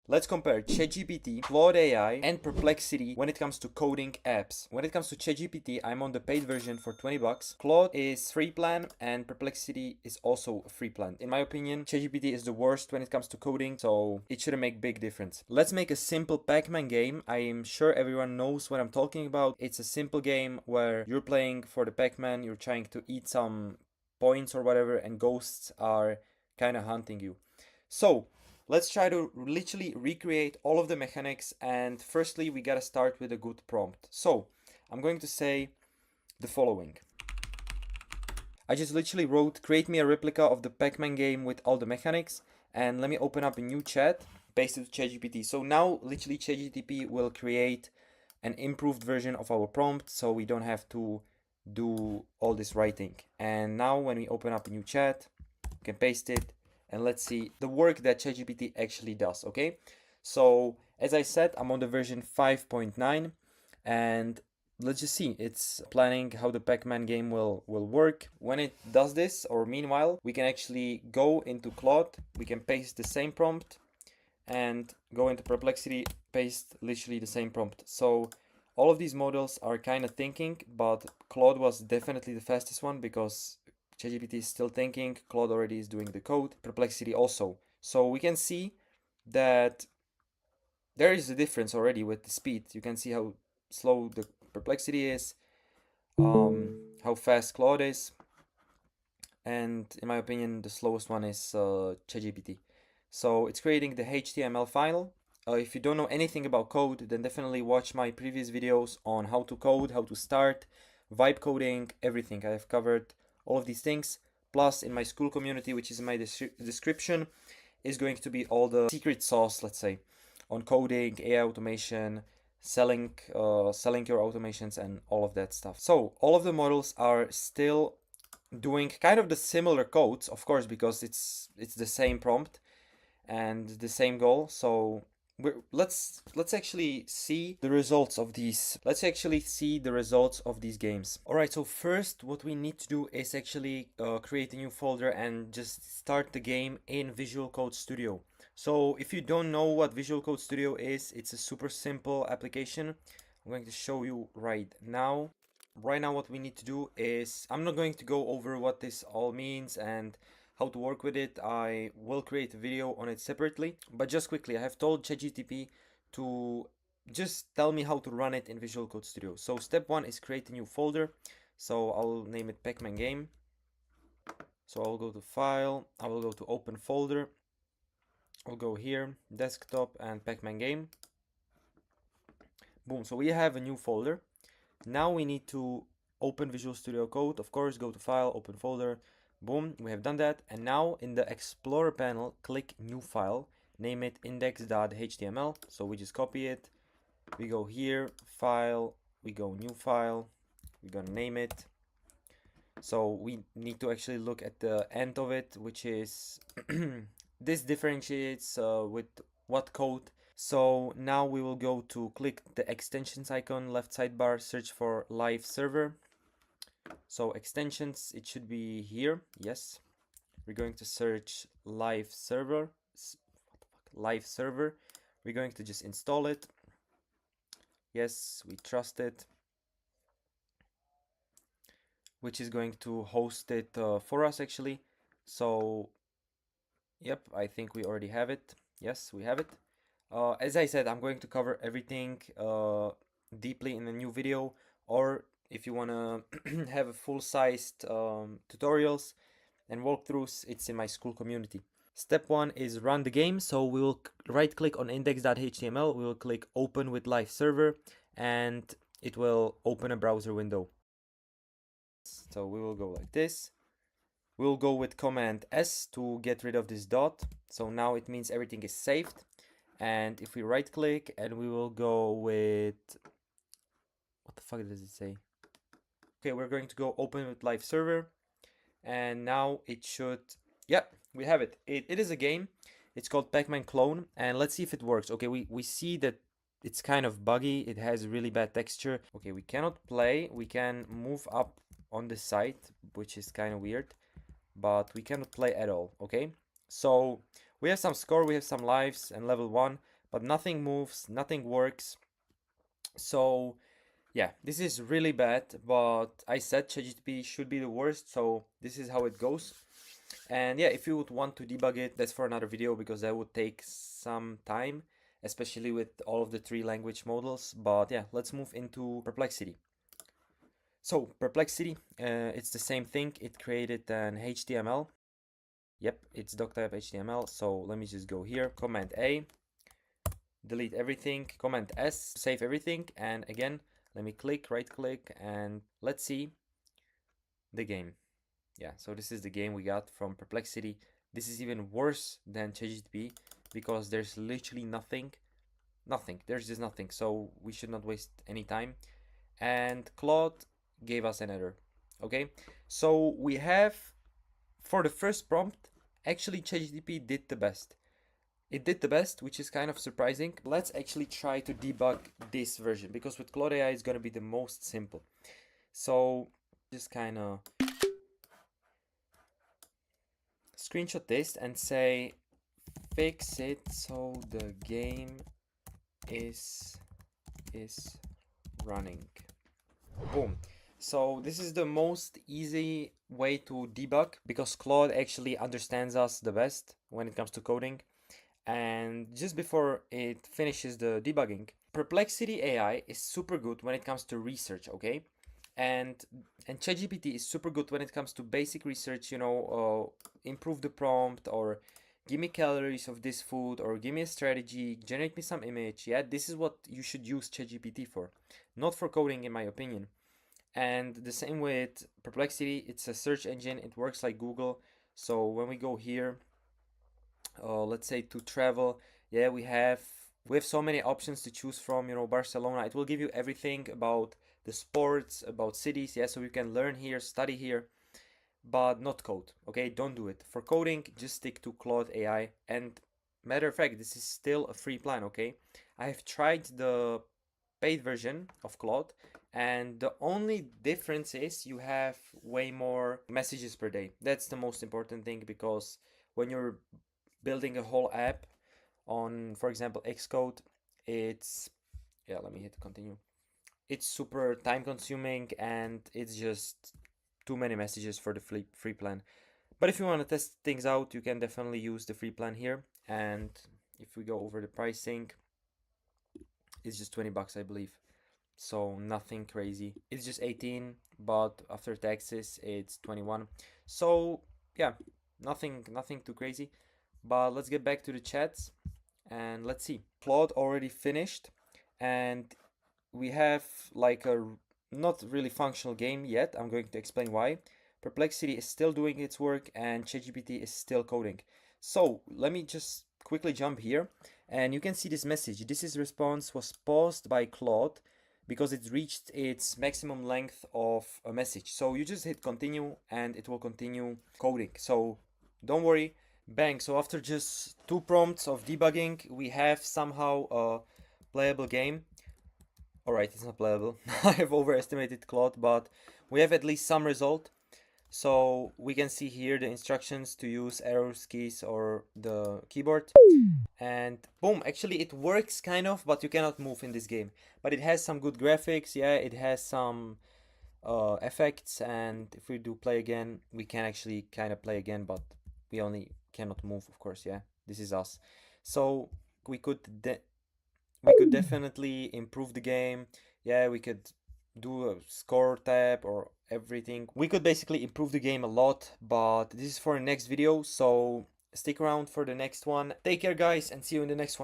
Let's compare ChatGPT, Claude AI, and Perplexity when it comes to coding apps. When it comes to ChatGPT, I'm on the paid version for 20 bucks. Claude is free plan and Perplexity is also a free plan. In my opinion, ChatGPT is the worst when it comes to coding, so it shouldn't make big difference. Let's make a simple Pac-Man game. I am sure everyone knows what I'm talking about. It's a simple game where you're playing for the Pac-Man, you're trying to eat some points or whatever, and ghosts are kind of hunting you. So, let's try to literally recreate all of the mechanics, and firstly we gotta start with a good prompt. So I'm going to say the following. I just literally wrote create me a replica of the Pac-Man game with all the mechanics, and let me open up a new chat, paste it to ChatGPT. So now literally ChatGPT will create an improved version of our prompt, so we don't have to do all this writing. And now when we open up a new chat, we can paste it, and let's see the work that ChatGPT actually does. Okay, so as I said, I'm on the version 5.9, and let's just see, it's planning how the Pac-Man game will work. When it does this, or meanwhile, we can actually go into Claude, we can paste the same prompt, and go into Perplexity, paste literally the same prompt. So all of these models are kind of thinking, but Claude was definitely the fastest one because ChatGPT is still thinking, Claude already is doing the code, Perplexity also. So we can see that there is a difference already with the speed. You can see how slow the Perplexity is, how fast Claude is, and in my opinion, the slowest one is ChatGPT. So it's creating the HTML file. If you don't know anything about code, then definitely watch my previous videos on how to code, how to start, vibe coding, everything. I have covered all of these things. Plus, in my school community, which is in my description, is going to be all the secret sauce, let's say, on coding, AI automation, selling your automations, and all of that stuff. So all of the models are still doing kind of the similar codes, of course, because it's the same prompt and the same goal. So let's actually see the results of these. Let's actually see the results of these games. All right. So first, what we need to do is actually create a new folder and just start the game in Visual Code Studio. So if you don't know what Visual Code Studio is, it's a super simple application. I'm going to show you right now. Right now what we need to do is, I'm not going to go over what this all means and how to work with it. I will create a video on it separately, but just quickly, I have told ChatGPT to just tell me how to run it in Visual Code Studio. So step one is create a new folder. So I'll name it Pac-Man game. So I'll go to file, I will go to open folder, I'll go here, desktop, and Pac-Man game. Boom, so we have a new folder. Now we need to open Visual Studio Code. Of course, go to file, open folder. Boom, we have done that. And now in the Explorer panel, click new file, name it index.html. So we just copy it. We go here, file, we go new file. We're gonna name it. So we need to actually look at the end of it, which is this differentiates with what code. So now we will go to click the extensions icon, left sidebar, search for live server. So extensions, it should be here. Yes, we're going to search live server. Live server. We're going to just install it. Yes, we trust it, which is going to host it for us actually. So yep, I think we already have it. Yes, we have it. As I said, I'm going to cover everything deeply in a new video, or if you want to have a full-sized tutorials and walkthroughs, it's in my school community. Step one is run the game. So we will right click on index.html, we will click open with live server, and it will open a browser window. So we will go like this. We'll go with Command S to get rid of this dot. So now it means everything is saved. And if we right click and we will go with, what the fuck does it say? Okay, we're going to go open with live server. And now it should, yep, we have it. It is a game. It's called Pac-Man Clone. And let's see if it works. Okay, we see that it's kind of buggy. It has really bad texture. Okay, we cannot play. We can move up on the side, which is kind of weird. But we cannot play at all, okay? So we have some score, we have some lives and level 1, but nothing moves, nothing works. So yeah, this is really bad, but I said ChatGPT should be the worst, so this is how it goes. And yeah, if you would want to debug it, that's for another video, because that would take some time, especially with all of the 3 language models. But yeah, let's move into Perplexity. So Perplexity, it's the same thing. It created an HTML. Yep, it's doctype HTML. So let me just go here, Command A, delete everything, Command S, save everything. And again, let me right click, and let's see the game. Yeah, so this is the game we got from Perplexity. This is even worse than ChatGPT because there's literally nothing. There's just nothing. So we should not waste any time. And Claude gave us an error. Okay, so we have, for the first prompt, actually ChatGPT did the best. It did the best, which is kind of surprising. Let's actually try to debug this version, because with Claude AI it's going to be the most simple. So just kind of screenshot this and say fix it so the game is running. Boom. So this is the most easy way to debug, because Claude actually understands us the best when it comes to coding. And just before it finishes the debugging, Perplexity AI is super good when it comes to research, okay? And ChatGPT is super good when it comes to basic research, you know, improve the prompt, or give me calories of this food, or give me a strategy, generate me some image. Yeah, this is what you should use ChatGPT for, not for coding, in my opinion. And the same with Perplexity, it's a search engine, it works like Google. So when we go here, let's say to travel, yeah, we have so many options to choose from. You know, Barcelona, it will give you everything about the sports, about cities. Yeah, so you can learn here, study here, but not code. Okay, don't do it. For coding, just stick to Claude AI. And matter of fact, this is still a free plan. Okay, I have tried the paid version of Claude, and the only difference is you have way more messages per day. That's the most important thing, because when you're building a whole app on, for example, Xcode, it's, yeah, let me hit continue. It's super time consuming, and it's just too many messages for the free plan. But if you want to test things out, you can definitely use the free plan here. And if we go over the pricing, it's just 20 bucks, I believe. So nothing crazy. It's just 18, but after taxes it's 21. So yeah, nothing too crazy. But let's get back to the chats and let's see. Claude already finished, and we have like a not really functional game yet. I'm going to explain why. Perplexity is still doing its work and ChatGPT is still coding. So let me just quickly jump here, and you can see this message. This response was paused by Claude because it reached its maximum length of a message. So you just hit continue and it will continue coding. So don't worry. Bang. So after just 2 prompts of debugging, we have somehow a playable game. Alright, it's not playable. I have overestimated Claude, but we have at least some result. So we can see here the instructions to use arrows keys or the keyboard. And boom, actually it works kind of, but you cannot move in this game. But it has some good graphics, yeah, it has some effects, and if we do play again, we can actually kind of play again, but we only cannot move, of course, yeah. This is us. So we could definitely improve the game. Yeah, we could do a score tab or everything. We could basically improve the game a lot, but this is for the next video, so stick around for the next one. Take care, guys, and see you in the next one.